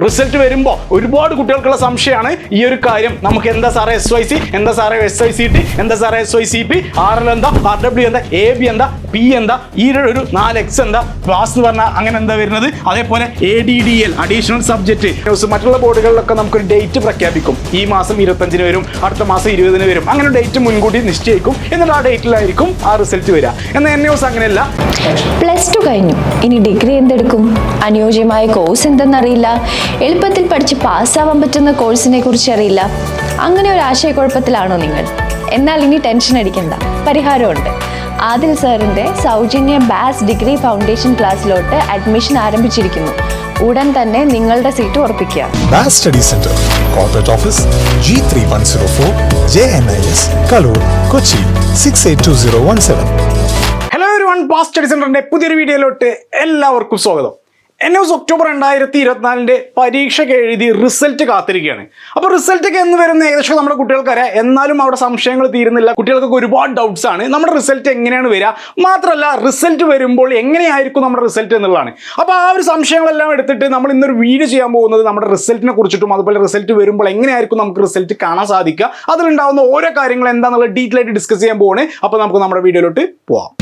Result വരുമ്പോൾ ഒരുപാട് കുട്ടികൾക്കുള്ള സംശയമാണ് ഈ ഒരു കാര്യം. നമുക്ക് എന്താ സാറേ SYC, എന്താ സാറേ SYCT, എന്താ സാറേ SYCP, RL എന്താ, RW എന്താ, AB എന്താ, P എന്താ, ഈ ഒരു 4X എന്താ, ക്ലാസ് എന്ന് പറഞ്ഞാൽ അങ്ങനെ എന്താ വരുന്നത്. അതേപോലെ ADDL അഡീഷണൽ സബ്ജക്റ്റ്. മറ്റുള്ള ബോർഡുകളിലൊക്കെ നമുക്കൊരു ഡേറ്റ് പ്രഖ്യാപിക്കും. ഈ മാസം 25-ന് വരും, അടുത്ത മാസം 20-ന് വരും, അങ്ങനെ ഡേറ്റ് മുൻകൂട്ടി നിശ്ചയിക്കും. എന്നിട്ട് ആ ഡേറ്റിലായിരിക്കും ആ റിസൾട്ട് വരിക. എന്നാൽ NUS അങ്ങനെയല്ല. +2 കഴിഞ്ഞു, ഇനി ഡിഗ്രി എന്തെടുക്കും? അനുയോജ്യമായ കോഴ്സ് എന്തെന്നറിയില്ല, എളുപ്പത്തിൽ പഠിച്ച് പാസ്സാവാൻ പറ്റുന്ന കോഴ്സിനെ കുറിച്ച് അറിയില്ല. അങ്ങനെ ഒരു ആശയക്കുഴപ്പത്തിലാണോ നിങ്ങൾ? എന്നാൽ ഇനി ടെൻഷൻ അടിക്കണ്ട, പരിഹാരമുണ്ട്. ആദിൽ സാറിൻ്റെ സൗജന്യ ബാസ് ഡിഗ്രി ഫൗണ്ടേഷൻ ക്ലാസ്സിലോട്ട് അഡ്മിഷൻ ആരംഭിച്ചിരിക്കുന്നു. ഉടൻ തന്നെ നിങ്ങളുടെ സീറ്റ് ഉറപ്പിക്കുക. BAS study centre, corporate office, G3104, JNIS, Kaloor, Kochi 682017. Hello everyone, BAS study സെന്ററിന്റെ പുതിയൊരു വീഡിയോയിലോട്ട് എല്ലാവർക്കും സ്വാഗതം. NUS ഒക്ടോബർ 2024 പരീക്ഷയ്ക്ക് എഴുതി റിസൾട്ട് കാത്തിരിക്കുകയാണ്. അപ്പോൾ റിസൾട്ടൊക്കെ എന്ന് വരുന്ന ഏകദേശം നമ്മുടെ കുട്ടികൾക്കറിയാം. എന്നാലും അവിടെ സംശയങ്ങൾ തീരുന്നില്ല. കുട്ടികൾക്കൊക്കെ ഒരുപാട് ഡൗട്ട്സ് ആണ്. നമ്മുടെ റിസൾട്ട് എങ്ങനെയാണ് വരിക, മാത്രമല്ല റിസൾട്ട് വരുമ്പോൾ എങ്ങനെയായിരിക്കും നമ്മുടെ റിസൾട്ട് എന്നുള്ളതാണ്. അപ്പോൾ ആ ഒരു സംശയങ്ങളെല്ലാം എടുത്തിട്ട് നമ്മൾ ഇന്നൊരു വീഡിയോ ചെയ്യാൻ പോകുന്നത് നമ്മുടെ റിസൾട്ടിനെ കുറിച്ചിട്ടും അതുപോലെ റിസൾട്ട് വരുമ്പോൾ എങ്ങനെയായിരിക്കും നമുക്ക് റിസൾട്ട് കാണാൻ സാധിക്കുക, അതിലുണ്ടാകുന്ന ഓരോ കാര്യങ്ങൾ എന്താണെന്നുള്ള ഡീറ്റെയിൽ ആയിട്ട് ഡിസ്കസ് ചെയ്യാൻ പോവാണ്. അപ്പോൾ നമുക്ക് നമ്മുടെ വീഡിയോയിലോട്ട് പോവാം.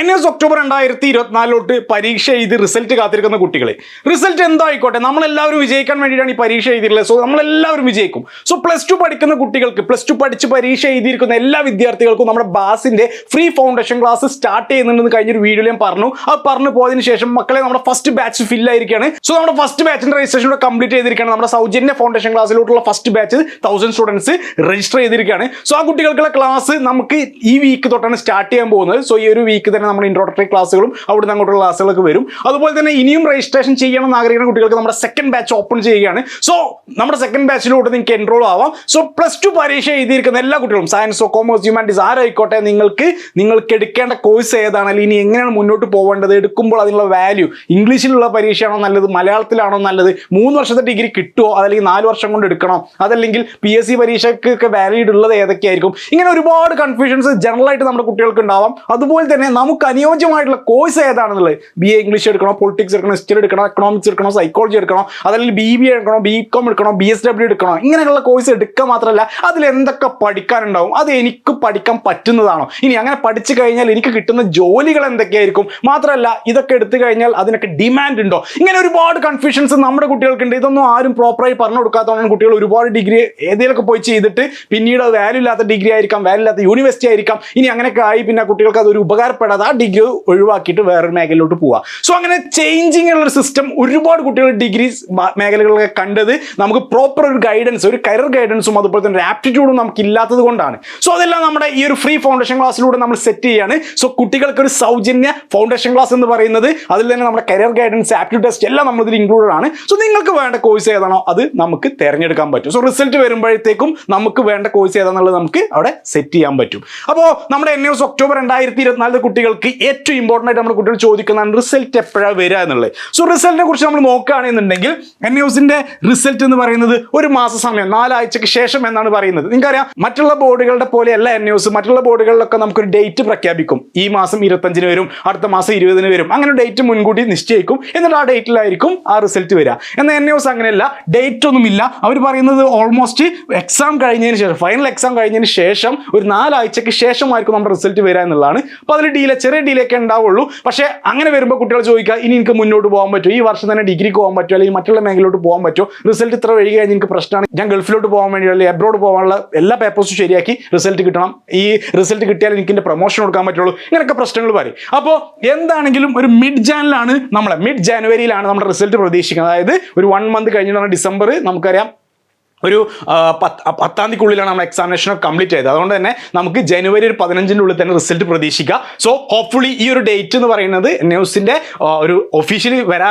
NUS ഒക്ടോബർ 2024 പരീക്ഷ എഴുതി റിസൾട്ട് കാത്തിരിക്കുന്ന കുട്ടികളെ, റിസൾട്ട് എന്തായിക്കോട്ടെ നമ്മളെല്ലാവരും വിജയിക്കാൻ വേണ്ടിയിട്ടാണ് ഈ പരീക്ഷ എഴുതിയിട്ടുള്ളത്. സോ നമ്മളെല്ലാവരും വിജയിക്കും. സോ +2 പഠിക്കുന്ന കുട്ടികൾക്ക്, +2 പഠിച്ച് പരീക്ഷ എഴുതിയിരിക്കുന്ന എല്ലാ വിദ്യാർത്ഥികൾക്കും നമ്മുടെ ബാസിന്റെ ഫ്രീ ഫൗണ്ടേഷൻ ക്ലാസ് സ്റ്റാർട്ട് ചെയ്യുന്നുണ്ടെന്ന് കഴിഞ്ഞൊരു വീഡിയോയിൽ ഞാൻ പറഞ്ഞു. അത് പറഞ്ഞു പോയതിനു ശേഷം മക്കളെ നമ്മുടെ ഫസ്റ്റ് ബാച്ച് ഫിൽ ആയിരിക്കുകയാണ്. സോ നമ്മുടെ ഫസ്റ്റ് ബാച്ചിന്റെ രജിസ്ട്രേഷൻ കംപ്ലീറ്റ് ചെയ്തിരിക്കുകയാണ്. നമ്മുടെ സൗജന്യ ഫൗണ്ടേഷൻ ക്ലാസ്സിലോട്ടുള്ള ഫസ്റ്റ് ബാച്ച് 1000 സ്റ്റുഡൻസ് രജിസ്റ്റർ ചെയ്തിരിക്കുകയാണ്. സോ ആ കുട്ടികൾക്കുള്ള ക്ലാസ് നമുക്ക് ഈ വീക്ക് തൊട്ടാണ് സ്റ്റാർട്ട് ചെയ്യാൻ പോകുന്നത്. സോ ഈ ഒരു വീക്ക് തന്നെ നമ്മുടെ ഇൻട്രോഡക്ടറി ക്ലാസ്സുകളും അവിടെ നിന്ന് അങ്ങോട്ടുള്ള ക്ലാസ്സുകളൊക്കെ വരും. അതുപോലെ തന്നെ ഇനിയും രജിസ്ട്രേഷൻ ചെയ്യണം എന്ന് ആഗ്രഹിക്കുന്ന കുട്ടികൾക്ക് നമ്മുടെ സെക്കൻഡ് ബാച്ച് ഓപ്പൺ ചെയ്യുകയാണ്. സോ നമ്മുടെ സെക്കൻഡ് ബാച്ചിലോട്ട് നിങ്ങൾക്ക് എൻറോൾ ആവാം. സോ +2 പരീക്ഷ എഴുതിയിരിക്കുന്ന എല്ലാ കുട്ടികളും, സയൻസോ കോമേഴ്സ് ഹ്യൂമാനിറ്റീസ് ആരായിക്കോട്ടെ, നിങ്ങൾക്ക് എടുക്കേണ്ട കോഴ്സ് ഏതാണ്, അല്ലെങ്കിൽ ഇനി എങ്ങനെയാണ് മുന്നോട്ട് പോകേണ്ടത്, എടുക്കുമ്പോൾ അതിനുള്ള വാല്യൂ, ഇംഗ്ലീഷിലുള്ള പരീക്ഷയാണോ നല്ലത്, മലയാളത്തിലാണോ നല്ലത്, 3 വർഷത്തെ ഡിഗ്രി കിട്ടുമോ, അതല്ലെങ്കിൽ 4 വർഷം കൊണ്ട് എടുക്കണോ, അതല്ലെങ്കിൽ PSC പരീക്ഷയ്ക്കൊക്കെ വാലിഡ് ഉള്ളത് ഏതൊക്കെയായിരിക്കും, ഇങ്ങനെ ഒരുപാട് കൺഫ്യൂഷൻസ് ജനറലായിട്ട് നമ്മുടെ കുട്ടികൾക്ക് ഉണ്ടാവാം. അതുപോലെ തന്നെ നമുക്ക് അനുയോജ്യമായിട്ടുള്ള കോഴ്സ് ഏതാണെന്നുള്ളത്, BA ഇംഗ്ലീഷ് എടുക്കണോ, പൊളിറ്റിക്സ് എടുക്കണോ, ഹിസ്റ്ററി എടുക്കണോ, എക്കണോമിക്സ് എടുക്കണോ, സൈക്കോളജി എടുക്കണോ, അതല്ലെങ്കിൽ BBA എടുക്കണോ, BCom എടുക്കണോ, BSW എടുക്കണോ, ഇങ്ങനെയുള്ള കോഴ്സ് എടുക്കുക മാത്രമല്ല അതിൽ എന്തൊക്കെ പഠിക്കാനുണ്ടാവും, അത് എനിക്ക് പഠിക്കാൻ പറ്റുന്നതാണോ, ഇനി അങ്ങനെ പഠിച്ചു കഴിഞ്ഞാൽ എനിക്ക് കിട്ടുന്ന ജോലികൾ എന്തൊക്കെയായിരിക്കും, മാത്രമല്ല ഇതൊക്കെ എടുത്തു കഴിഞ്ഞാൽ അതിനൊക്കെ ഡിമാൻഡ് ഉണ്ടോ, ഇങ്ങനെ ഒരുപാട് കൺഫ്യൂഷൻസ് നമ്മുടെ കുട്ടികൾക്കുണ്ട്. ഇതൊന്നും ആരും പ്രോപ്പറായി പറഞ്ഞു കൊടുക്കാത്തതാണ് കുട്ടികൾ ഒരുപാട് ഡിഗ്രി ഏതെങ്കിലുമൊക്കെ പോയി ചെയ്തിട്ട് പിന്നീട് അത് വാല്യൂ ഇല്ലാത്ത ഡിഗ്രി ആയിരിക്കാം, വാല്യൂ ഇല്ലാത്ത യൂണിവേഴ്സിറ്റി ആയിരിക്കാം, ഇനി അങ്ങനെയൊക്കെ ആയി പിന്നെ കുട്ടികൾക്ക് അതൊരു ഉപകാരപ്പെടാതെ ആ ഡിഗ്രി ഒഴിവാക്കിയിട്ട് വേറൊരു മേഖലയിലോട്ട് പോവുക. സോ അങ്ങനെ ചേഞ്ചിങ് ഉള്ള ഒരു സിസ്റ്റം ഒരുപാട് കുട്ടികൾ ഡിഗ്രി മേഖലകളൊക്കെ കണ്ടത് നമുക്ക് പ്രോപ്പർ ഒരു ഗൈഡൻസ്, ഒരു കരിയർ ഗൈഡൻസും അതുപോലെ തന്നെ ഒരു ആപ്റ്റിറ്റ്യൂഡും നമുക്ക് ഇല്ലാത്തത് കൊണ്ടാണ്. സോ അതെല്ലാം നമ്മുടെ ഈ ഒരു ഫ്രീ ഫൗണ്ടേഷൻ ക്ലാസ്സിലൂടെ നമ്മൾ സെറ്റ് ചെയ്യാണ്. സോ കുട്ടികൾക്ക് ഒരു സൗജന്യ ഫൗണ്ടേഷൻ ക്ലാസ് എന്ന് പറയുന്നത്, അതിൽ തന്നെ നമ്മുടെ കരിയർ ഗൈഡൻസ്, ആപ്റ്റിറ്റ്യൂഡ് ടെസ്റ്റ് എല്ലാം നമ്മളിതിൽ ഇൻക്ലൂഡഡ് ആണ്. സോ നിങ്ങൾക്ക് വേണ്ട കോഴ്സ് ഏതാണോ അത് നമുക്ക് തിരഞ്ഞെടുക്കാൻ പറ്റും. സോ റിസൾട്ട് വരുമ്പോഴത്തേക്കും നമുക്ക് വേണ്ട കോഴ്സ് ഏതാണെന്നുള്ളത് നമുക്ക് അവിടെ സെറ്റ് ചെയ്യാൻ പറ്റും. അപ്പോൾ നമ്മുടെ NUS ഒക്ടോബർ 2024 കുട്ടികൾക്ക് ഏറ്റവും ഇമ്പോർട്ടൻ്റ് ആയിട്ട് നമ്മുടെ കുട്ടികൾ ചോദിക്കുന്നതാണ് റിസൾട്ട് എപ്പോഴാണ് വരിക എന്നുള്ളത്. സോ റിസൾട്ടിനെ കുറിച്ച് നമ്മൾ നോക്കുകയാണെന്നുണ്ടെങ്കിൽ NUSന്റെ റിസൾട്ട് എന്ന് പറയുന്നത് ഒരു മാസ സമയം, 4 ആഴ്ചയ്ക്ക് ശേഷം എന്നാണ് പറയുന്നത്. നിങ്ങൾക്കറിയാം മറ്റുള്ള ബോർഡുകളുടെ പോലെയല്ല NUS. മറ്റുള്ള ബോർഡുകളിലൊക്കെ നമുക്കൊരു ഡേറ്റ് പ്രഖ്യാപിക്കും. ഈ മാസം 25-ന് വരും, അടുത്ത മാസം 20-ന് വരും, അങ്ങനെ ഡേറ്റ് മുൻകൂട്ടി നിശ്ചയിക്കും. എന്നിട്ട് ആ ഡേറ്റിലായിരിക്കും ആ റിസൾട്ട് വരിക. എന്നാൽ NUS അങ്ങനെയല്ല, ഡേറ്റ് ഒന്നുമില്ല. അവർ പറയുന്നത് ഓൾമോസ്റ്റ് എക്സാം കഴിഞ്ഞതിന് ശേഷം, ഫൈനൽ എക്സാം കഴിഞ്ഞതിന് ശേഷം ഒരു 4 ആഴ്ചയ്ക്ക് ശേഷമായിരിക്കും നമ്മുടെ റിസൾട്ട് വരിക എന്നുള്ളതാണ്. അപ്പോൾ അതിൽ ചെറിയ ഡീലൊക്കെ ഉണ്ടാവുള്ളൂ. പക്ഷേ അങ്ങനെ വരുമ്പോൾ കുട്ടികൾ ചോദിക്കുക, ഇനി എനിക്ക് മുന്നോട്ട് പോകാൻ പറ്റുമോ, ഈ വർഷം തന്നെ ഡിഗ്രിക്ക് പോകാൻ പറ്റുമോ, അല്ലെങ്കിൽ മറ്റുള്ള മേഖലയിലോട്ട് പോകാൻ പറ്റുമോ, റിസൾട്ട് ഇത്ര വൈകി കഴിഞ്ഞാൽ എനിക്ക് പ്രശ്നമാണ്, ഞാൻ ഗൾഫിലോട്ട് പോകാൻ വേണ്ടി അല്ലെങ്കിൽ എബ്രോഡ് പോകാനുള്ള എല്ലാ പേപ്പേഴ്സും ശരിയാക്കി റിസൾട്ട് കിട്ടണം, ഈ റിസൾട്ട് കിട്ടിയാൽ എനിക്ക് എൻ്റെ പ്രൊമോഷൻ കൊടുക്കാൻ പറ്റുള്ളൂ, ഇങ്ങനെയൊക്കെ പ്രശ്നങ്ങൾ പറയും. അപ്പോൾ എന്താണെങ്കിലും ഒരു മിഡ് ജാനുവരിയിലാണ് നമ്മുടെ റിസൾട്ട് പ്രതീക്ഷിക്കുന്നത്. അതായത് ഒരു 1 മന്ത് കഴിഞ്ഞിട്ടാണ് ഡിസംബർ, നമുക്കറിയാം ഒരു 10ാം തീയതിക്കുള്ളിലാണ് നമ്മൾ എക്സാമിനേഷൻ കംപ്ലീറ്റ് ചെയ്തത്. അതുകൊണ്ട് തന്നെ നമുക്ക് ജനുവരി 15-ന്റെ ഉള്ളിൽ തന്നെ റിസൾട്ട് പ്രതീക്ഷിക്കാം. സോ ഹോപ്പ്ഫുള്ളി ഈ ഒരു ഡേറ്റ് എന്ന് പറയുന്നത് ന്യൂസിൻ്റെ ഒരു ഒഫീഷ്യലി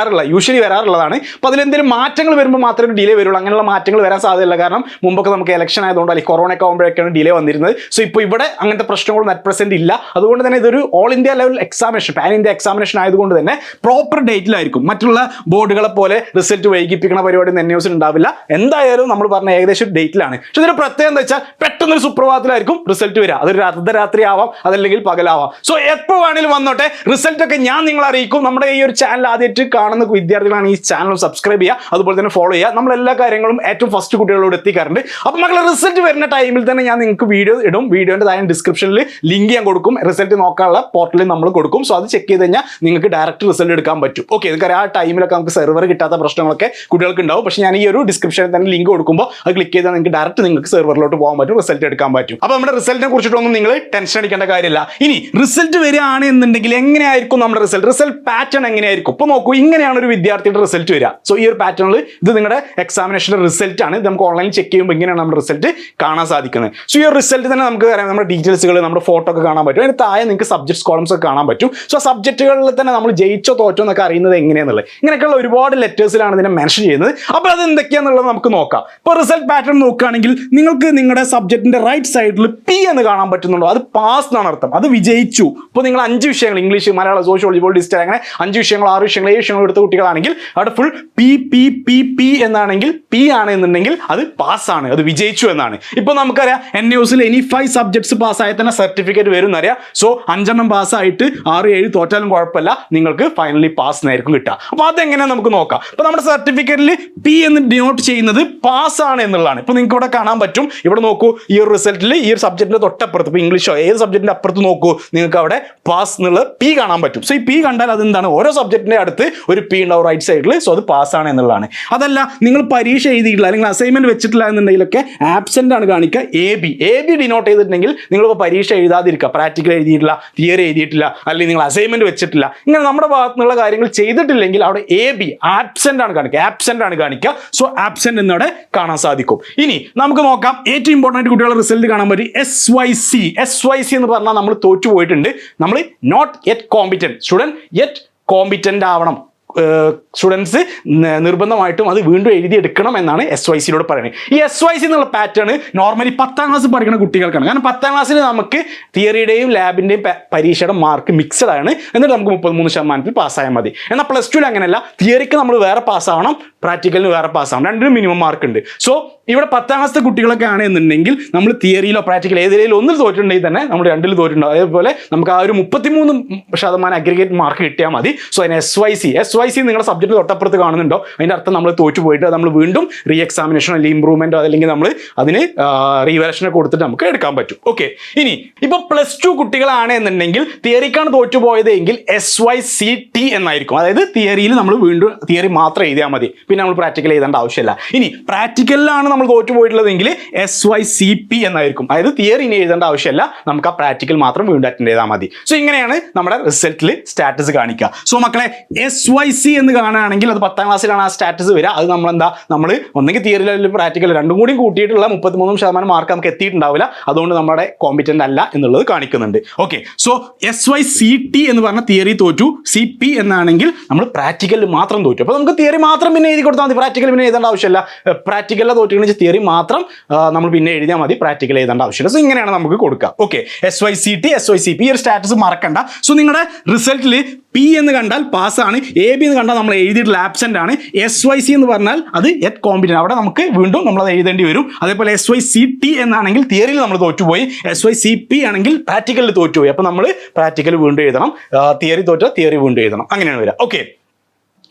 യൂഷ്വലി വരാറുള്ളതാണ്. അപ്പോൾ അതിലെന്തെങ്കിലും മാറ്റങ്ങൾ വരുമ്പോൾ മാത്രമേ ഡിലേ വരുള്ളൂ. അങ്ങനെയുള്ള മാറ്റങ്ങൾ വരാൻ സാധ്യതയില്ല. കാരണം മുമ്പൊക്കെ നമുക്ക് ഇലക്ഷൻ ആയതുകൊണ്ട് അല്ലെങ്കിൽ കൊറോണ ഒക്കെ ആകുമ്പോഴൊക്കെയാണ് ഡിലേ വന്നിരുന്നത്. സോ ഇപ്പോൾ ഇവിടെ അങ്ങനത്തെ പ്രശ്നങ്ങളൊന്നും അറ്റ് പ്രസന്റ് ഇല്ല. അതുകൊണ്ട് തന്നെ ഇതൊരു all India level examination, pan India examination ആയതുകൊണ്ട് തന്നെ പ്രോപ്പർ ഡേറ്റിലായിരിക്കും. മറ്റുള്ള ബോർഡുകളെ പോലെ റിസൾട്ട് വൈകിപ്പിക്കുന്ന പരിപാടി ന്യൂസിൽ ഉണ്ടാവില്ല. എന്തായാലും നമ്മൾ ഏകദേശം ഡേറ്റിലാണ്. പക്ഷെ ഇതിന്റെ പ്രത്യേകത എന്താ വെച്ചാൽ പെട്ടെന്നൊരു സുപ്രഭാതത്തിലായിരിക്കും റിസൾട്ട് വരിക. അതൊരു അർദ്ധരാത്രി ആവാം, അതല്ലെങ്കിൽ പകലാവാം. സോ എപ്പോൾ വേണേലും വന്നോട്ടെ, റിസൾട്ട് ഒക്കെ ഞാൻ നിങ്ങളെ അറിയിക്കും. നമ്മുടെ ഈ ഒരു ചാനൽ ആദ്യമായിട്ട് കാണുന്ന വിദ്യാർത്ഥികളാണ് ഈ ചാനൽ സബ്സ്ക്രൈബ് ചെയ്യുക, അതുപോലെ തന്നെ ഫോളോ ചെയ്യുക. നമ്മൾ എല്ലാ കാര്യങ്ങളും ഏറ്റവും ഫസ്റ്റ് കുട്ടികളോട് എത്തിക്കാറുണ്ട്. അപ്പോൾ മക്കളെ റിസൾട്ട് വരുന്ന ടൈമിൽ തന്നെ ഞാൻ നിങ്ങൾക്ക് വീഡിയോ ഇടും. വീഡിയോന്റെ താഴെ ഡിസ്ക്രിപ്ഷനിൽ ലിങ്ക് ഞാൻ കൊടുക്കും. റിസൾട്ട് നോക്കാനുള്ള പോർട്ടലിൽ നമ്മൾ കൊടുക്കും. സോ അത് ചെക്ക് ചെയ്ത് കഴിഞ്ഞാൽ നിങ്ങൾക്ക് ഡയറക്റ്റ് റിസൾട്ട് എടുക്കാൻ പറ്റും. ഓക്കെ, നിങ്ങൾക്ക് ആ ടൈമിലൊക്കെ നമുക്ക് സെർവർ കിട്ടാത്ത പ്രശ്നങ്ങളൊക്കെ കുട്ടികൾക്ക് ഉണ്ടാവും. പക്ഷേ ഞാൻ ഈ ഒരു ഡിസ്ക്രിപ്ഷനിൽ തന്നെ ലിങ്ക് കൊടുക്കുമ്പോൾ അത് ക്ലിക്ക് ചെയ്താൽ നിങ്ങൾക്ക് ഡയറക്റ്റ് നിങ്ങൾക്ക് സെർവറിലോട്ട് പോകാൻ പറ്റും, റിസൾട്ട് എടുക്കാൻ പറ്റും. അപ്പോൾ നമ്മുടെ റിസൾട്ടിനെ കുറിച്ചിട്ടൊന്നും നിങ്ങൾ ടെൻഷൻ അടിക്കേണ്ട കാര്യമില്ല. ഇനി റിസൾട്ട് വരികയാണ് എന്നുണ്ടെങ്കിൽ എങ്ങനെയായിരിക്കും നമ്മുടെ റിസൾട്ട് പാറ്റേൺ എങ്ങനെയായിരിക്കും? ഇപ്പോൾ നോക്കൂ, ഇങ്ങനെയാണ് ഒരു വിദ്യാർത്ഥിയുടെ റിസൾട്ട് വരിക. സോ ഈ ഒരു പാറ്റേണിൽ ഇത് നിങ്ങളുടെ എക്സാമിനേഷൻ്റെ റിസൾട്ട് ആണ്. ഇത് നമുക്ക് ഓൺലൈനിൽ ചെക്ക് ചെയ്യുമ്പോൾ ഇങ്ങനെയാണ് നമ്മുടെ റിസൾട്ട് കാണാൻ സാധിക്കുന്നത്. സോ ഈ ഒരു റിസൾട്ട് തന്നെ നമുക്ക് അറിയാം, നമ്മുടെ ഡീറ്റെയിൽസുകൾ, നമ്മുടെ ഫോട്ടോ ഒക്കെ കാണാൻ പറ്റും. അതിന് താഴെ നിങ്ങൾക്ക് സബ്ജക്ട്സ് കോളംസ് ഒക്കെ കാണാൻ പറ്റും. സോ സബ്ജക്റ്റുകളിൽ തന്നെ നമ്മൾ ജയിച്ചോ തോറ്റോ എന്നൊക്കെ അറിയുന്നത് എങ്ങനെയാണെന്നുള്ളത്, ഇങ്ങനെയൊക്കെയുള്ള ഒരുപാട് ലെറ്റേഴ്സിലാണ് ഇതിനെ മെൻഷൻ ചെയ്യുന്നത്. അപ്പോൾ അത് എന്തൊക്കെയാണെന്നുള്ളത് നമുക്ക് നോക്കാം. ഇപ്പോൾ റിസൾട്ട് പാറ്റേൺ നോക്കുകയാണെങ്കിൽ നിങ്ങൾക്ക് നിങ്ങളുടെ സബ്ജക്റ്റിന്റെ റൈറ്റ് സൈഡിൽ പി എന്ന് കാണാൻ പറ്റുന്നുണ്ടോ? അത് പാസ് എന്നാണ് അർത്ഥം, അത് വിജയിച്ചു. ഇപ്പോൾ നിങ്ങൾ 5 വിഷയങ്ങൾ, ഇംഗ്ലീഷ്, മലയാളം, സോഷ്യോളജി, ഹിസ്റ്ററി, അങ്ങനെ 5 വിഷയങ്ങൾ, 6 വിഷയങ്ങൾ, 7 വിഷയങ്ങൾ എടുത്ത കുട്ടികളാണെങ്കിൽ അവിടെ full P P P P എന്നാണെങ്കിൽ പി ആണ് എന്നുണ്ടെങ്കിൽ അത് പാസ്സാണ്, അത് വിജയിച്ചു എന്നാണ്. ഇപ്പോൾ നമുക്കറിയാം NUSൽ ഇനി 5 സബ്ജക്ട്സ് പാസ്സായാൽ തന്നെ സർട്ടിഫിക്കറ്റ് വരും എന്നറിയാം. സോ 5 പാസ്സായിട്ട് 6, 7 തോറ്റാലും കുഴപ്പമില്ല, നിങ്ങൾക്ക് ഫൈനലി പാസ് എന്നായിരിക്കും കിട്ടുക. അപ്പോൾ അതെങ്ങനെ നമുക്ക് നോക്കാം. ഇപ്പോൾ നമ്മുടെ സർട്ടിഫിക്കറ്റിൽ പി എന്ന് ഡിനോട്ട് ചെയ്യുന്നത് പാസ്സാണ് എന്നുള്ളതാണ്. ഇപ്പോൾ നിങ്ങൾക്ക് ഇവിടെ കാണാൻ പറ്റും. ഇവിടെ നോക്കൂ, ഈ ഒരു റിസൾട്ടിൽ ഈ ഒരു സബ്ജക്റ്റിന്റെ തൊട്ടപ്പുറത്ത്, ഇപ്പോൾ ഇംഗ്ലീഷോ ഏത് സബ്ജക്റ്റിന്റെ അപ്പുറത്ത് നോക്കൂ, നിങ്ങൾക്ക് അവിടെ പാസ് എന്നുള്ള പി കാണാൻ പറ്റും. സോ ഈ പി കണ്ടാൽ അതെന്താണ്, ഓരോ സബ്ജക്റ്റിന്റെ അടുത്ത് ഒരു പി ഉണ്ടാവും റൈറ്റ് സൈഡിൽ. സോ അത് പാസ്സാണ് എന്നുള്ളതാണ്. അതല്ല, നിങ്ങൾ പരീക്ഷ എഴുതിയിട്ടില്ല അല്ലെങ്കിൽ അസൈൻമെന്റ് വെച്ചിട്ടില്ല എന്നുണ്ടെങ്കിലൊക്കെ ആബ്സെന്റ് ആണ് കാണിക്കുക. എ ബി ഡിനോട്ട് ചെയ്തിട്ടുണ്ടെങ്കിൽ നിങ്ങളിപ്പോൾ പരീക്ഷ എഴുതാതിരിക്കുക, പ്രാക്ടിക്കൽ എഴുതിയിട്ടില്ല, തിയറി എഴുതിയിട്ടില്ല, അല്ലെങ്കിൽ നിങ്ങൾ അസൈൻമെന്റ് വെച്ചിട്ടില്ല, ഇങ്ങനെ നമ്മുടെ ഭാഗത്തു നിന്നുള്ള കാര്യങ്ങൾ ചെയ്തിട്ടില്ലെങ്കിൽ അവിടെ AB ആബ്സെന്റ് ആണ് കാണിക്കുക. സോ ആബ്സെന്റ് എന്നവിടെ കാണാൻ സാധിക്കും. ഇനി നമുക്ക് നോക്കാം, ഏറ്റവും ഇമ്പോർട്ടൻ്റ് കുട്ടികളുടെ റിസൾട്ട് കാണാൻ പറ്റും SYC എന്ന് പറഞ്ഞാൽ നമ്മൾ തോറ്റു പോയിട്ടുണ്ട്. നമ്മൾ not yet competent student, yet competent ആവണം. സ്റ്റുഡൻസ് നിർബന്ധമായിട്ടും അത് വീണ്ടും എഴുതിയെടുക്കണം എന്നാണ് SYCയിലൂടെ പറയുന്നത്. ഈ SYC എന്നുള്ള പാറ്റേൺ നോർമലി 10ാം ക്ലാസ് പഠിക്കുന്ന കുട്ടികൾക്കാണ്. കാരണം 10ാം ക്ലാസ്സിൽ നമുക്ക് തിയറിയുടെയും ലാബിൻ്റെയും പരീക്ഷയുടെ മാർക്ക് മിക്സഡ് ആണ്. എന്നിട്ട് നമുക്ക് 33% പാസ്സായാൽ മതി. എന്നാൽ +2ൽ അങ്ങനെയല്ല, തിയറിക്ക് നമ്മൾ വേറെ പാസ്സാവണം, പ്രാക്ടിക്കലിന് വേറെ പാസ്സാവണം, രണ്ടിനും മിനിമം മാർക്ക് ഉണ്ട്. സോ ഇവിടെ 10ാം ക്ലാസ്സിലെ കുട്ടികളൊക്കെ ആണെന്നുണ്ടെങ്കിൽ നമ്മൾ തിയറിയിലോ പ്രാക്ടിക്കൽ ഏതെങ്കിലും ഒന്നിൽ തോറ്റിട്ടുണ്ടെങ്കിൽ തന്നെ നമ്മൾ 2ൽ തോറ്റിട്ടുണ്ടാവും. അതേപോലെ നമുക്ക് ആ ഒരു 33% അഗ്രിഗേറ്റ് മാർക്ക് കിട്ടിയാൽ മതി. സോ അതിന് SYC നിങ്ങളുടെ സബ്ജക്റ്റ് തൊട്ടപ്പുറത്ത് കാണുന്നുണ്ടോ, അതിൻ്റെ അർത്ഥം നമ്മൾ തോറ്റു പോയിട്ട് നമ്മൾ വീണ്ടും റീ എക്സാമിനേഷനോ അല്ലെങ്കിൽ ഇംപ്രൂവ്മെൻറ്റോ അല്ലെങ്കിൽ നമ്മൾ അതിന് റീവാലുവേഷനോ കൊടുത്തിട്ട് നമുക്ക് എടുക്കാൻ പറ്റും. ഓക്കെ, ഇനി ഇപ്പോൾ +2 കുട്ടികളാണ് എന്നുണ്ടെങ്കിൽ തിയറിക്കാണ് തോറ്റു പോയതെങ്കിൽ SYCT എന്നായിരിക്കും. അതായത് തിയറിയിൽ നമ്മൾ വീണ്ടും തിയറി മാത്രം എഴുതിയാൽ മതി, പിന്നെ നമ്മൾ പ്രാക്ടിക്കൽ എഴുതേണ്ട ആവശ്യമില്ല. ഇനി പ്രാക്ടിക്കലിലാണ് നമ്മൾ തോറ്റു പോയിട്ടുള്ളതെങ്കിൽ SYCP എന്നായിരിക്കും. അതായത് തിയറി ഇനി എഴുതേണ്ട ആവശ്യമില്ല, നമുക്ക് ആ പ്രാക്ടിക്കൽ മാത്രം വീണ്ടും അറ്റൻഡ് ചെയ്താൽ മതി. സോ ഇങ്ങനെയാണ് നമ്മുടെ റിസൾട്ടിൽ സ്റ്റാറ്റസ് കാണിക്കുക. സോ മക്കളെ, SYC എന്ന് കാണുകയാണെങ്കിൽ അത് 10ാം ക്ലാസ്സിലാണ് ആ സ്റ്റാറ്റസ് വരിക. അത് നമ്മൾ ഒന്നെങ്കിൽ തിയറി ലെവലിൽ പ്രാക്ടിക്കൽ രണ്ടും കൂടി കൂട്ടിയിട്ടുള്ള 33% മാർക്ക് നമുക്ക് എത്തിയിട്ടുണ്ടാവില്ല. അതുകൊണ്ട് നമ്മുടെ കോമ്പിറ്റന്റ് അല്ല എന്നുള്ളത് കാണിക്കുന്നുണ്ട്. ഓക്കെ, സോ SYCT എന്ന് പറഞ്ഞ തിയറി തോറ്റു, CP എന്നാണെങ്കിൽ നമ്മൾ പ്രാക്ടിക്കലിൽ മാത്രം തോറ്റു. അപ്പോൾ നമുക്ക് തിയറി മാത്രം പിന്നെ എഴുതി കൊടുത്താൽ മതി, പ്രാക്ടിക്കൽ പിന്നെ എഴുതേണ്ട ആവശ്യമില്ല. പ്രാക്ടിക്കലിൽ തോറ്റുകഴിഞ്ഞാൽ തിയറി മാത്രം നമ്മൾ പിന്നെ എഴുതിയാൽ മതി, പ്രാക്ടിക്കൽ എഴുതേണ്ട ആവശ്യമില്ല. സോ ഇങ്ങനെയാണ് നമുക്ക് കൊടുക്കുക. ഓക്കെ, SYCT SYCP ഈ ഒരു സ്റ്റാറ്റസ് മറക്കണ്ട. സോ നിങ്ങളുടെ റിസൾട്ടിൽ P എന്ന് കണ്ടാൽ പാസ്സാണ്, AB എന്ന് കണ്ടാൽ നമ്മൾ എഴുതിയിട്ടുള്ള ആബ്സെന്റ് ആണ്, SYC എന്ന് പറഞ്ഞാൽ അത് യെറ്റ് കോമ്പിറ്റന്റ്, അവിടെ നമുക്ക് വീണ്ടും നമ്മളത് എഴുതേണ്ടി വരും. അതേപോലെ SYCT എന്നാണെങ്കിൽ തിയറിയിൽ നമ്മൾ തോറ്റുപോയി, SYCP ആണെങ്കിൽ പ്രാക്ടിക്കലിൽ തോറ്റുപോയി. അപ്പോൾ നമ്മൾ പ്രാക്ടിക്കൽ വീണ്ടും എഴുതണം, തിയറി തോറ്റാൽ തിയറി വീണ്ടും എഴുതണം, അങ്ങനെയാണ് വരിക. ഓക്കെ,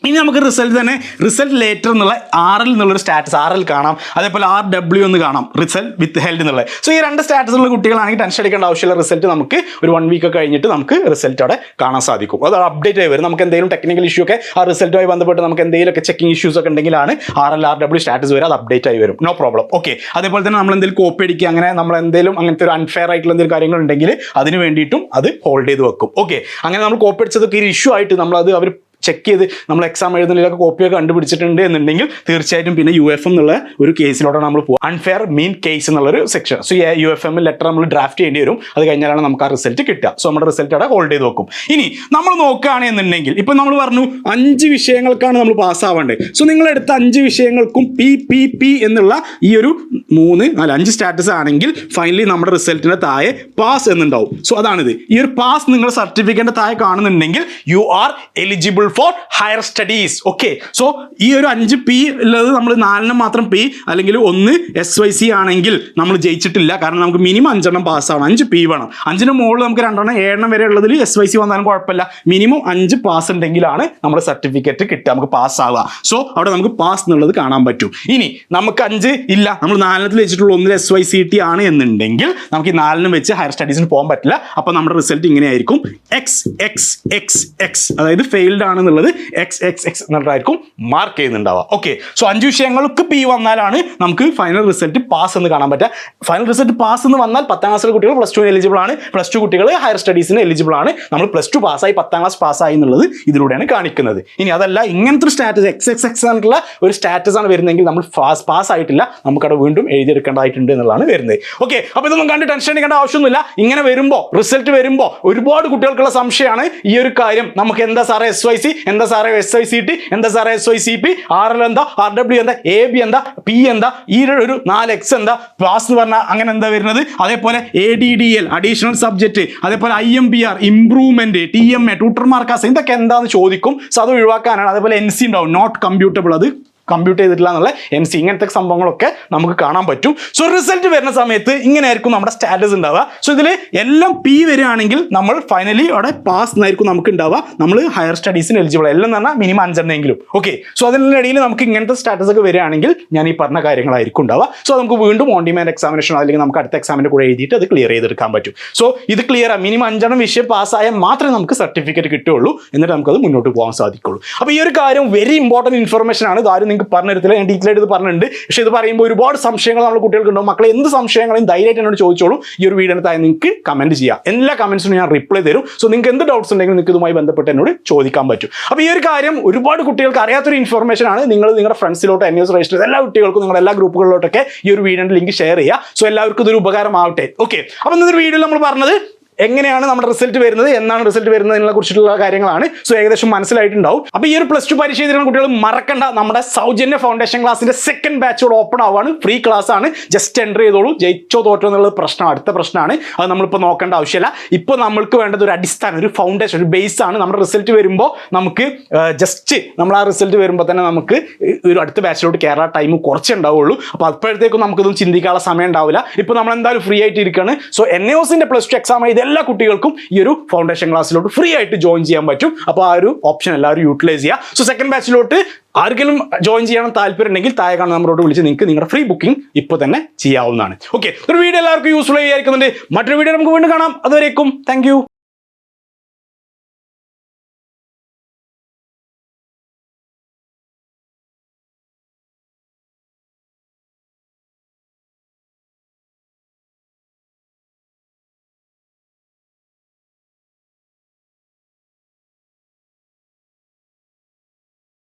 ഇനി നമുക്ക് റിസൾട്ട് തന്നെ റിസൾട്ട് ലേറ്റർ എന്നുള്ള RL എന്നുള്ളൊരു സ്റ്റാറ്റസ് RL കാണാം. അതേപോലെ RW എന്ന് കാണാം, റിസൾട്ട് വിത്ത് ഹെൽഡ് എന്നുള്ളത്. സോ ഈ 2 സ്റ്റാറ്റസുള്ള കുട്ടികളാണെങ്കിൽ ടെൻഷൻ അടിക്കേണ്ട ആവശ്യമില്ല. റിസൾട്ട് നമുക്ക് ഒരു 1 വീക്ക് കഴിഞ്ഞിട്ട് നമുക്ക് റിസൾട്ട് അവിടെ കാണാൻ സാധിക്കും. അത് അപ്ഡേറ്റ് ആയി വരും. നമുക്ക് എന്തെങ്കിലും ടെക്നിക്കൽ ഇഷ്യൂ ഒക്കെ ആ റിസൾട്ടുമായി ബന്ധപ്പെട്ട് നമുക്ക് എന്തെങ്കിലുമൊക്കെ ചെക്കിംഗ് ഇഷ്യൂസ് ഒക്കെ ഉണ്ടെങ്കിലാണ് RL RW സ്റ്റാറ്റസ് വരും, അത് അപ്ഡേറ്റ് ആയി വരും, നോ പ്രോബ്ലം. ഓക്കെ, അതേപോലെ തന്നെ നമ്മൾ എന്തെങ്കിലും കോപ്പി അടിക്കുക, അങ്ങനെ നമ്മൾ എന്തെങ്കിലും അങ്ങനത്തെ ഒരു അൺഫെയർ ആയിട്ടുള്ള എന്തെങ്കിലും കാര്യങ്ങളുണ്ടെങ്കിൽ അതിന് വേണ്ടിയിട്ടും അത് ഹോൾഡ് ചെയ്ത് വെക്കും. ഓക്കെ, അങ്ങനെ നമ്മൾ കോപ്പി അടിച്ചതൊക്കെ ഒരു ഇഷ്യൂ ആയിട്ട് നമ്മളത് അവർ ചെക്ക് ചെയ്ത് നമ്മൾ എക്സാം എഴുതുന്നതിലൊക്കെ കോപ്പിയൊക്കെ കണ്ടുപിടിച്ചിട്ടുണ്ട് എന്നുണ്ടെങ്കിൽ തീർച്ചയായിട്ടും പിന്നെ UFM എന്നുള്ള ഒരു കേസിലോട്ടാണ് നമ്മൾ പോകുക. അൺഫെയർ മീൻ കേസ് എന്നുള്ളൊരു സെക്ഷൻ. സോ UFM ലെറ്റർ നമ്മൾ ഡ്രാഫ്റ്റ് ചെയ്യേണ്ടി വരും. അത് കഴിഞ്ഞാലാണ് നമുക്ക് ആ റിസൾട്ട് കിട്ടുക. സോ നമ്മുടെ റിസൾട്ട് അവിടെ ഹോൾഡ് ചെയ്ത് വെക്കും. ഇനി നമ്മൾ നോക്കുകയാണെന്നുണ്ടെങ്കിൽ ഇപ്പം നമ്മൾ പറഞ്ഞു 5 വിഷയങ്ങൾക്കാണ് നമ്മൾ പാസ്സാവേണ്ടത്. സോ നിങ്ങളെടുത്ത 5 വിഷയങ്ങൾക്കും PPP എന്നുള്ള ഈ ഒരു 3, 4, 5 സ്റ്റാറ്റസ് ആണെങ്കിൽ ഫൈനലി നമ്മുടെ റിസൾട്ടിന് താഴെ പാസ് എന്നുണ്ടാവും. സോ അതാണിത്. ഈ ഒരു പാസ് നിങ്ങൾ സർട്ടിഫിക്കറ്റിന്റെ താഴെ കാണുന്നുണ്ടെങ്കിൽ you are eligible for higher studies. Okay, so ഈ ഒരു 5P ഉള്ളത് നമ്മൾ 4 മാത്രം P അല്ലെങ്കിൽ 1 SYC ആണെങ്കിൽ നമ്മൾ ജയിച്ചിട്ടില്ല. കാരണം നമുക്ക് മിനിമം 5 പാസ്സാവണം. 5P വേണം. 5ന് മുകളിൽ നമുക്ക് 2 7 വരെ ഉള്ളതിൽ SYC വന്നാലും കുഴപ്പമില്ല. മിനിമം 5 പാസ് ഉണ്ടെങ്കിലാണ് നമ്മുടെ സർട്ടിഫിക്കറ്റ് കിട്ടുക, നമുക്ക് പാസ് ആവുക. സോ അവിടെ നമുക്ക് പാസ് എന്നുള്ളത് കാണാൻ പറ്റും. ഇനി നമുക്ക് 5 ഇല്ല, നമ്മൾ 4 വെച്ചിട്ടുള്ള 1 SYCT ആണ് എന്നുണ്ടെങ്കിൽ നമുക്ക് ഈ 4 വെച്ച് ഹയർ സ്റ്റഡീസിന് പോകാൻ പറ്റില്ല. അപ്പോൾ നമ്മുടെ റിസൾട്ട് ഇങ്ങനെയായിരിക്കും XXXX, അതായത് ഫെയിൽഡ് ആണെന്നുള്ളത് XXX എന്നുള്ളതായിരിക്കും മാർക്ക് ചെയ്യുന്നുണ്ടാവുക. ഓക്കെ, സോ 5 വിഷയങ്ങൾക്ക് P വന്നാലാണ് നമുക്ക് ഫൈനൽ റിസൾട്ട് പാസ് എന്ന് കാണാൻ പറ്റുക. ഫൈനൽ റിസൾട്ട് പാസ് എന്ന് വന്നാൽ 10ാം ക്ലാസ്സിലെ കുട്ടികൾ +2 എലിജിബിൾ ആണ്, +2 കുട്ടികൾ ഹയർ സ്റ്റഡീസിന് എലിജിബിൾ ആണ്. നമ്മൾ +2 പാസ്സായി 10ാം ക്ലാസ് പാസ്സായി എന്നുള്ളത് ഇതിലൂടെയാണ് കാണിക്കുന്നത്. ഇനി അതല്ല, ഇങ്ങനത്തെ ഒരു സ്റ്റാറ്റസ് XXX ആയിട്ടുള്ള ഒരു സ്റ്റാറ്റസ് ആണ് വരുന്നതെങ്കിൽ നമ്മൾ പാസ് ആയിട്ടില്ല, നമുക്കവിടെ വീണ്ടും എഴുതിയെടുക്കേണ്ടതായിട്ടുണ്ട് എന്നുള്ളതാണ് വരുന്നത്. ഓക്കെ, അപ്പോൾ ഇതൊന്നും കണ്ട് ടെൻഷൻ അടിക്കേണ്ട ആവശ്യമൊന്നുമില്ല. ഇങ്ങനെ വരുമ്പോൾ റിസൾട്ട് വരുമ്പോൾ ഒരുപാട് കുട്ടികൾക്കുള്ള സംശയമാണ് ഈ ഒരു കാര്യം. നമുക്ക് എന്താ സാറേ SYC, എന്താ സാറേ SYCT, എന്താ സാറേ SYCP, RL എന്താ, RW എന്താ, AB എന്താ, P എന്താ, ഈ ഒരു 4X എന്താ, പാസ് എന്ന് പറഞ്ഞാൽ അങ്ങനെ എന്താ വരുന്നത്. അതേപോലെ ADDL അഡീഷണൽ സബ്ജക്റ്റ്, അതേപോലെ IMPR ഇംപ്രൂവ്മെന്റ്, TMA ട്യൂട്ടർ മാർക്കാസ്, ഇതൊക്കെ എന്താണെന്ന് ചോദിക്കും. സോ അത് ഒഴിവാക്കാനാണ്. അതേപോലെ NC ഉണ്ടാവും, നോട്ട് കമ്പ്യൂട്ടബിൾ, അത് കമ്പ്യൂട്ട് ചെയ്തിട്ടില്ല എന്നുള്ള MC, ഇങ്ങനത്തെ സംഭവങ്ങളൊക്കെ നമുക്ക് കാണാൻ പറ്റും. സോ റിസൾട്ട് വരുന്ന സമയത്ത് ഇങ്ങനെയായിരിക്കും നമ്മുടെ സ്റ്റാറ്റസ് ഉണ്ടാവുക. സോ ഇതിൽ എല്ലാം P വരികയാണെങ്കിൽ നമ്മൾ ഫൈനലി അവിടെ പാസ് എന്നായിരിക്കും നമുക്ക് ഉണ്ടാവുക. നമ്മൾ ഹയർ സ്റ്റഡീസിന് എലിജിബിൾ എല്ലാം എന്ന് പറഞ്ഞാൽ മിനിമം 5 എങ്കിലും. ഓക്കെ, സോ അതിനിടയിൽ നമുക്ക് ഇങ്ങനത്തെ സ്റ്റാറ്റസ് ഒക്കെ വരികയാണെങ്കിൽ ഞാൻ ഈ പറഞ്ഞ കാര്യങ്ങളായിരിക്കും ഉണ്ടാവുക. സോ നമുക്ക് വീണ്ടും ഓൺ ഡിമാൻഡ് എക്സാമിനേഷൻ അല്ലെങ്കിൽ നമുക്ക് അടുത്ത എക്സാമിൻ്റെ കൂടെ എഴുതിയിട്ട് അത് ക്ലിയർ ചെയ്തെടുക്കാൻ പറ്റും. സോ ഇത് ക്ലിയർ ആണ്. മിനിമം 5 വിഷയം പാസ്സായാൽ മാത്രമേ നമുക്ക് സർട്ടിഫിക്കറ്റ് കിട്ടുകയുള്ളൂ. എന്നിട്ട് നമുക്കത് മുന്നോട്ട് പോകാൻ സാധിക്കുള്ളൂ. അപ്പോൾ ഈ ഒരു കാര്യം വെരി ഇമ്പോർട്ടൻറ്റ് ഇൻഫർമേഷൻ ആണ്. ഇതാരും നിങ്ങൾക്ക് പറഞ്ഞു തരത്തില്ല, ഞാൻ ഡീറ്റെയിൽ ആയിട്ട് ഇത് പറഞ്ഞിട്ടുണ്ട്. പക്ഷേ ഇത് പറയുമ്പോൾ ഒരുപാട് സംശയങ്ങൾ നമ്മുടെ കുട്ടികൾക്ക് ഉണ്ടാവും. മക്കളെ എന്ത് സംശയങ്ങളും ധൈര്യമായിട്ട് എന്നോട് ചോദിച്ചോളൂ. ഈ ഒരു വീഡിയോന് താഴെ നിങ്ങൾക്ക് കമന്റ് ചെയ്യാം. എല്ലാ കമന്റ്സിനും ഞാൻ റിപ്ലൈ തരും. സോ നിങ്ങൾക്ക് എന്ത് ഡൗട്ട്സ് ഉണ്ടെങ്കിലും നിങ്ങൾക്ക് ഇതുമായി ബന്ധപ്പെട്ട് എന്നോട് ചോദിക്കാൻ പറ്റും. അപ്പോൾ ഈ ഒരു കാര്യം ഒരുപാട് കുട്ടികൾക്ക് അറിയാത്തൊരു ഇൻഫർമേഷൻ ആണ്. നിങ്ങൾ നിങ്ങളുടെ ഫ്രണ്ട്സിലോട്ട് NS രജിസ്റ്റർ എല്ലാ കുട്ടികൾക്കും നിങ്ങളുടെ എല്ലാ ഗ്രൂപ്പുകളിലോട്ടൊക്കെ ഈ ഒരു വീഡിയോയുടെ ലിങ്ക് ഷെയർ ചെയ്യുക. സോ എല്ലാവർക്കും ഇതൊരു ഉപകാരമാവട്ടെ. ഓക്കെ, അപ്പോൾ ഇന്നത്തെ വീഡിയോയിൽ നമ്മൾ പറഞ്ഞത് എങ്ങനെയാണ് നമ്മുടെ റിസൾട്ട് വരുന്നത്, എന്നാണ് റിസൾട്ട് വരുന്നതിനെ കുറിച്ചിട്ടുള്ള കാര്യങ്ങളാണ്. സോ ഏകദേശം മനസ്സിലായിട്ടുണ്ടാവും. അപ്പോൾ ഈ ഒരു +2 പരീക്ഷ എഴുതുന്ന കുട്ടികൾ മറക്കണ്ട, നമ്മുടെ സൗജന്യ ഫൗണ്ടേഷൻ ക്ലാസ്സിന്റെ 2nd ബാച്ചോട് ഓപ്പൺ ആവുകയാണ്. ഫ്രീ ക്ലാസ് ആണ്. ജസ്റ്റ് എൻ്റർ ചെയ്തോളൂ. ജയിച്ചോ തോറ്റോ എന്നുള്ളത് പ്രശ്നം, അടുത്ത പ്രശ്നമാണ്. അത് നമ്മളിപ്പോൾ നോക്കേണ്ട ആവശ്യമില്ല. ഇപ്പോൾ നമ്മൾക്ക് വേണ്ടത് ഒരു അടിസ്ഥാനം, ഒരു ഫൗണ്ടേഷൻ, ഒരു ബേസ് ആണ്. നമ്മുടെ റിസൾട്ട് വരുമ്പോൾ നമുക്ക് ജസ്റ്റ് നമ്മൾ ആ റിസൾട്ട് വരുമ്പോൾ തന്നെ നമുക്ക് ഒരു അടുത്ത ബാച്ചിലോട്ട് കയറാൻ ടൈം കുറച്ചേ ഉണ്ടാവുള്ളൂ. അപ്പോൾ അപ്പോഴത്തേക്കും നമുക്കിതൊന്നും ചിന്തിക്കാനുള്ള സമയം ഉണ്ടാവില്ല. ഇപ്പോൾ നമ്മൾ എന്തായാലും ഫ്രീ ആയിട്ട് ഇരിക്കുകയാണ്. സോ NAOSന്റെ +2 എക്സാം എഴുതി എല്ലാ കുട്ടികൾക്കും ഈ ഒരു ഫൗണ്ടേഷൻ ക്ലാസ്സിലോട്ട് ഫ്രീ ആയിട്ട് ജോയിൻ ചെയ്യാൻ പറ്റും. അപ്പോൾ ആ ഒരു ഓപ്ഷൻ എല്ലാവരും യൂട്ടിലൈസ് ചെയ്യുക. സോ 2nd ബാച്ചിലോട്ട് ആർക്കെങ്കിലും ജോയിൻ ചെയ്യാൻ താല്പര്യം ഉണ്ടെങ്കിൽ താഴെ കാണുന്ന നമ്പറോട് വിളിച്ച് നിങ്ങൾക്ക് നിങ്ങളുടെ ഫ്രീ ബുക്കിംഗ് ഇപ്പോൾ തന്നെ ചെയ്യാവുന്നതാണ്. ഓക്കെ, ഒരു വീഡിയോ എല്ലാവർക്കും യൂസ്ഫുൾ ആയിരിക്കുന്നുണ്ട്. മറ്റൊരു വീഡിയോ നമുക്ക് വീണ്ടും കാണാം. അതുവരേക്കും താങ്ക് യു.